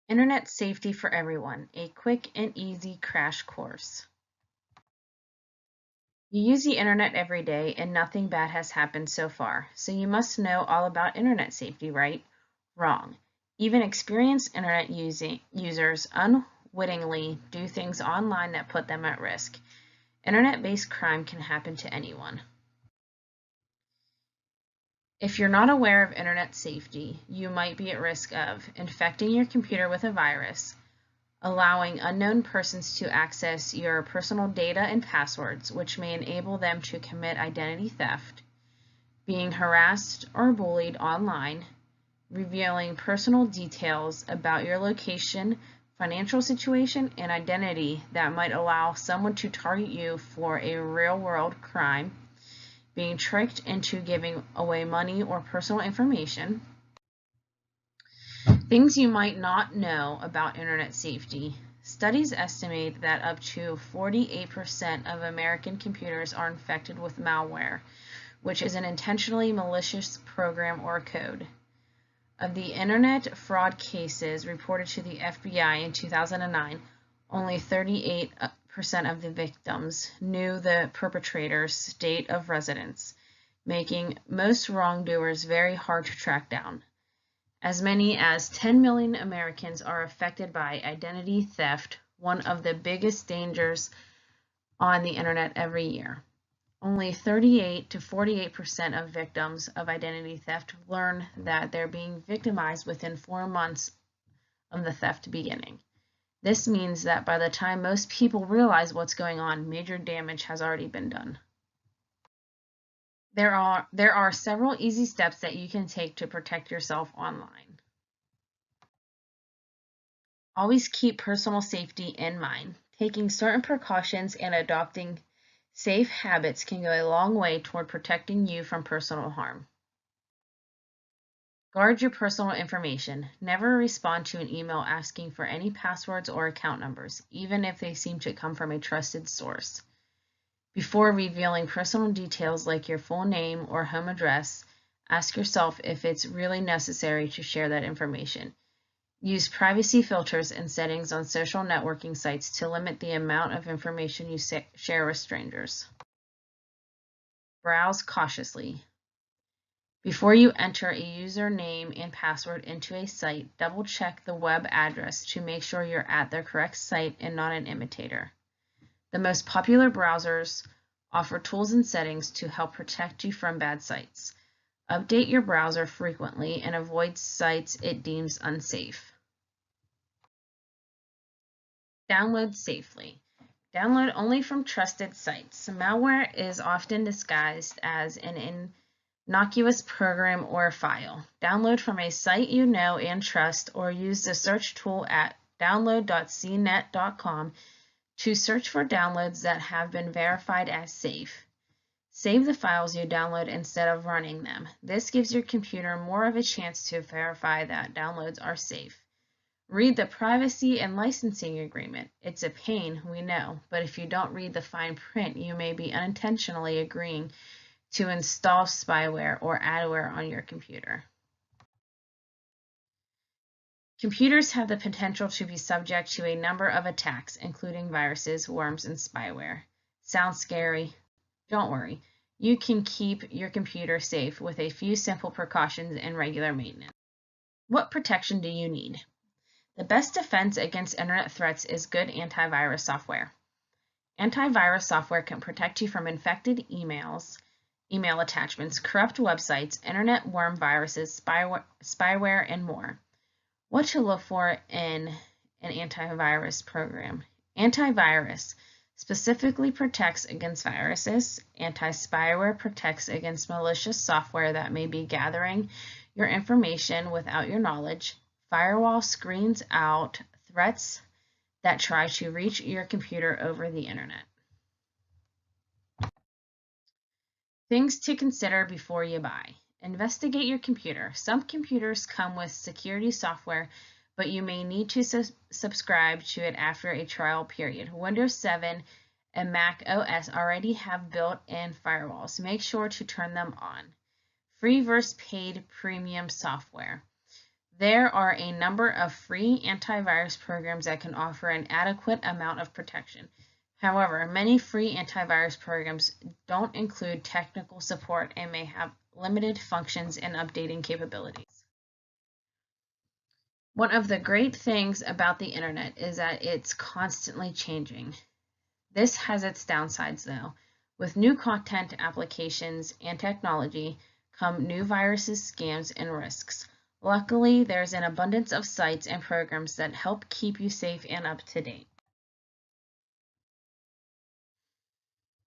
Internet Safety for Everyone, a quick and easy crash course. You use the internet every day and nothing bad has happened so far, so you must know all about internet safety, right? Wrong. Even experienced internet users unwittingly do things online that put them at risk. Internet-based crime can happen to anyone. If you're not aware of internet safety, you might be at risk of infecting your computer with a virus, allowing unknown persons to access your personal data and passwords, which may enable them to commit identity theft, being harassed or bullied online, revealing personal details about your location, financial situation, and identity that might allow someone to target you for a real-world crime, being tricked into giving away money or personal information. Things you might not know about internet safety. Studies estimate that up to 48% of American computers are infected with malware, which is an intentionally malicious program or code. Of the internet fraud cases reported to the FBI in 2009, only 38% of the victims knew the perpetrator's state of residence, making most wrongdoers very hard to track down. As many as 10 million Americans are affected by identity theft, one of the biggest dangers on the internet every year. Only 38 to 48% of victims of identity theft learn that they're being victimized within 4 months of the theft beginning. This means that by the time most people realize what's going on, major damage has already been done. There are several easy steps that you can take to protect yourself online. Always keep personal safety in mind. Taking certain precautions and adopting safe habits can go a long way toward protecting you from personal harm. Guard your personal information. Never respond to an email asking for any passwords or account numbers, even if they seem to come from a trusted source. Before revealing personal details like your full name or home address, ask yourself if it's really necessary to share that information. Use privacy filters and settings on social networking sites to limit the amount of information you share with strangers. Browse cautiously. Before you enter a username and password into a site, double-check the web address to make sure you're at the correct site and not an imitator. The most popular browsers offer tools and settings to help protect you from bad sites. Update your browser frequently and avoid sites it deems unsafe. Download safely. Download only from trusted sites. Malware is often disguised as an innocuous program or file. Download from a site you know and trust, or use the search tool at download.cnet.com to search for downloads that have been verified as safe. Save the files you download instead of running them. This gives your computer more of a chance to verify that downloads are safe. Read the privacy and licensing agreement. It's a pain, we know, but if you don't read the fine print, you may be unintentionally agreeing to install spyware or adware on your computer. Computers have the potential to be subject to a number of attacks, including viruses, worms, and spyware. Sounds scary? Don't worry. You can keep your computer safe with a few simple precautions and regular maintenance. What protection do you need? The best defense against internet threats is good antivirus software. Antivirus software can protect you from infected email attachments, corrupt websites, internet worm viruses, spyware, and more. What to look for in an antivirus program? Antivirus specifically protects against viruses. Anti-spyware protects against malicious software that may be gathering your information without your knowledge. Firewall screens out threats that try to reach your computer over the internet. Things to consider before you buy. Investigate your computer. Some computers come with security software, but you may need to subscribe to it after a trial period. Windows 7 and Mac OS already have built-in firewalls. Make sure to turn them on. Free versus paid premium software. There are a number of free antivirus programs that can offer an adequate amount of protection. However, many free antivirus programs don't include technical support and may have limited functions and updating capabilities. One of the great things about the internet is that it's constantly changing. This has its downsides though. With new content, applications, and technology come new viruses, scams, and risks. Luckily, there's an abundance of sites and programs that help keep you safe and up to date.